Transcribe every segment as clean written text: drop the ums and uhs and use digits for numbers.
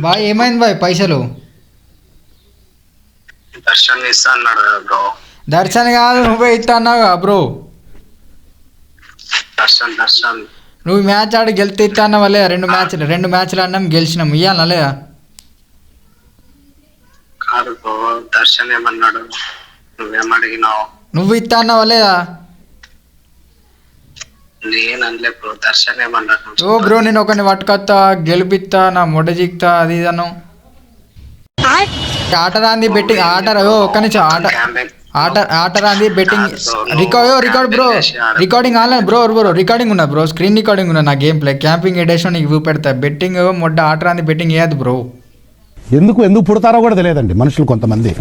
Bye ఏమైంది bye పైసలు? దర్శన్ ఇస్తా అన్నాడు కదా బ్రో. దర్శన్ కాదు నువ్వే ఇస్తా అన్నావుగా బ్రో. దర్శన్ నువ్వు మ్యాచ్ ఆడి గెలితే ఇస్తా అన్నావా లేదా? రెండు మ్యాచ్లు అన్నాం గెలిచినాం, ఇయ్యాలా లేదా? కాదు బ్రో, దర్శన్ ఏమన్నాడు నువ్వేమడిగినావు? నువ్వు ఇస్తా అన్నావా లేదా? నేనలే బ్రో, దర్శన్ ఏమన్నాడు? ఓ బ్రో నేను ఒకరిని పట్టుకొస్తా, గెలిపిస్తా, నా మొడ జిక్తా, అది ఇదను ఆట రాంది బెట్టింగ్ ఆట. ఒక్క నిమిషం ఆట రాంది betting record bro, recording online bro recording ఉన్నా బ్రో, స్క్రీన్ రికార్డింగ్ ఉన్నా నా గేమ్ ప్లే క్యాంపింగ్ ఎడిషన్ నీకు చూపెడతా. బెట్టింగ్ మొడ్డ ఆట రాంది బెట్టింగ్ వేయద్దు బ్రో. ఎందుకు పుడతారో కూడా తెలియదండి మనుషులు కొంతమంది.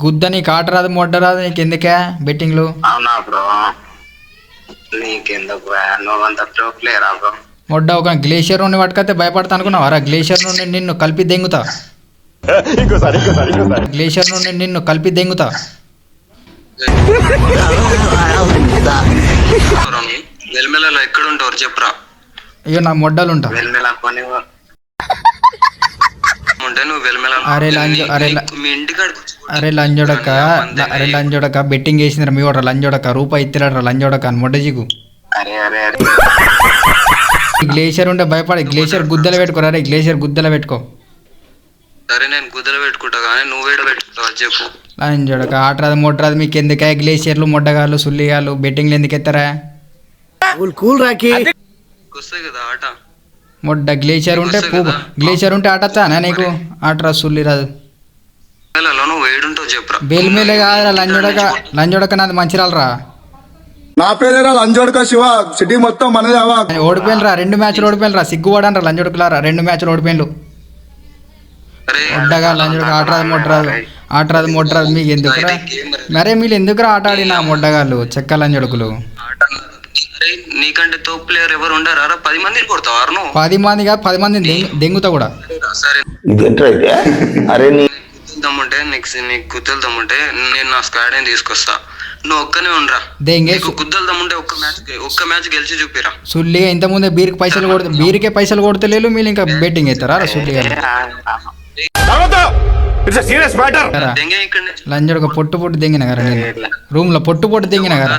గుద్ద నీకు ఆట రాదు మొడ్డ రాదు, నీకు ఎందుకే బెట్టింగ్లు? అవునా బ్రో, నీకెందుకు నువ్వంత ప్రో ప్లేయరా బ్రో? మొడ్డ ఒక గ్లేషియర్ నుండి పట్టుకతే భయపడతా అనుకున్నావా? గ్లేషియర్ నుండి నిన్ను కలిపి దెంగుతా, గ్లేషియర్ నుండి నిన్ను కలిపి దెంగుతా. వెల్మెలలో ఎక్కడ ఉంటారు చెప్పరా? అయ్యో నా మొడ్డలు ఉంటా. వెల్మెల కొని ఉంటే నువ్వు వెల్మెల అరే లంజోడక బెట్టింగ్ వేసిందిరా మీ వాడు లంజోడక, రూపాయి ఇత్తలేడరా లంజోడక అని మొడ్డజిగు. గ్లేషియర్ ఉంటే భయపడి గ్లేషియర్ గుద్దలు పెట్టుకోరా. రే గ్లేషియర్ గుద్దలు పెట్టుకో. సరే నేను గుద్దలు పెట్టుకుంటా కానీ నువ్వేడ పెట్టుకుంటావు చెప్పు. లంజోడక ఆట రాదు మొడ్డ రాదు మీకు ఎందుకే? గ్లేషియర్లు మొడ్డగాళ్ళు సుల్లిగాళ్ళు బెట్టింగ్లు ఎందుకు ఎత్తారా? వస్తాయి కదా ఆట. మొడ్డ గ్లేషియర్ ఉంటే ఆట వస్తానా నీకు? ఆట రాదు సుల్లి రాదు. నువ్వు వేడుంటావు చెప్పరా? బెల్మేలే కాదురా లంజోడక నాది మంచిరాలరా. నా పేరేరా లంజోడక శివ, సిటీ మొత్తం మనదే. ఓడిపోయినరా 2 మ్యాచ్లు ఓడిపోయినరా, సిగ్గుపడనరా లంజోడకులారా. 2 మ్యాచ్లు ఓడిపోయినరు. మొడ్డగా లంజోడక ఆట రాదు మొడ్డరాదు మీకు ఎందుకురా? మరే మీరు ఎందుకురా ఆట ఆడిన మొడ్డగాళ్ళు చెక్క లంజోడకులు? నీకంటే టాప్ ప్లేయర్ ఎవరు ఉండరా? 10 మందిని కొడతావు నువ్వు. 10 మంది కాదు 10 మందిని దెంగుతా కూడా. సరే దమ్ముంటే నీకు గుద్దలు దమ్ముంటే నేను నా స్క్వాడ్ అని తీసుకొస్తా, నువ్వు ఒక్కనే ఉండరా. గుద్దలు దమ్ముంటే ఒక్క మ్యాచ్ గెలిచి చూపిరా. సుల్లిగా ఇంత ముందే బీరికే పైసలు కొడతలేరు మీరు, ఇంకా బెట్టింగ్ అవుతారా సుల్లిగా? లంజోడక పొట్టు దెంగిన గారా నేను రూమ్ లో పొట్టు దెంగిన గారా,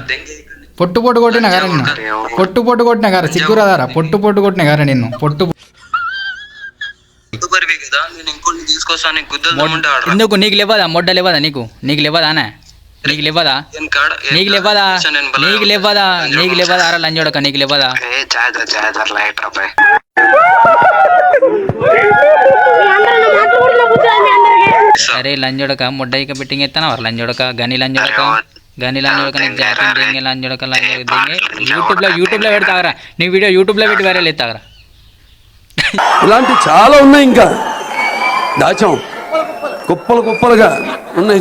పొట్టు కొట్టిన గారా నిన్ను, పొట్టు కొట్టిన గారా సిగ్గురాదారా? పొట్టు కొట్టిన గారా నిన్ను ఎందుకు? నీకు లేవదా మొడ్డ లేవదా? నీకు లేవదానా? అరా లంజోడక నీకు లేవదా? అరే లంజోడక మొడ్డ ఇక బెట్టింగ్ ఎత్తానా లంజోడక గని లంజోడక నీకు జాతీయ దెంగే లంజోడక యూట్యూబ్ లో పెడతాగరా నీ వీడియో, యూట్యూబ్ లో పెట్టి వైరల్ ఎత్తాగరా. ఇలాంటి చాలా ఉన్నాయి, ఇంకా దాచాం కుప్పలుగా ఉన్నాయి.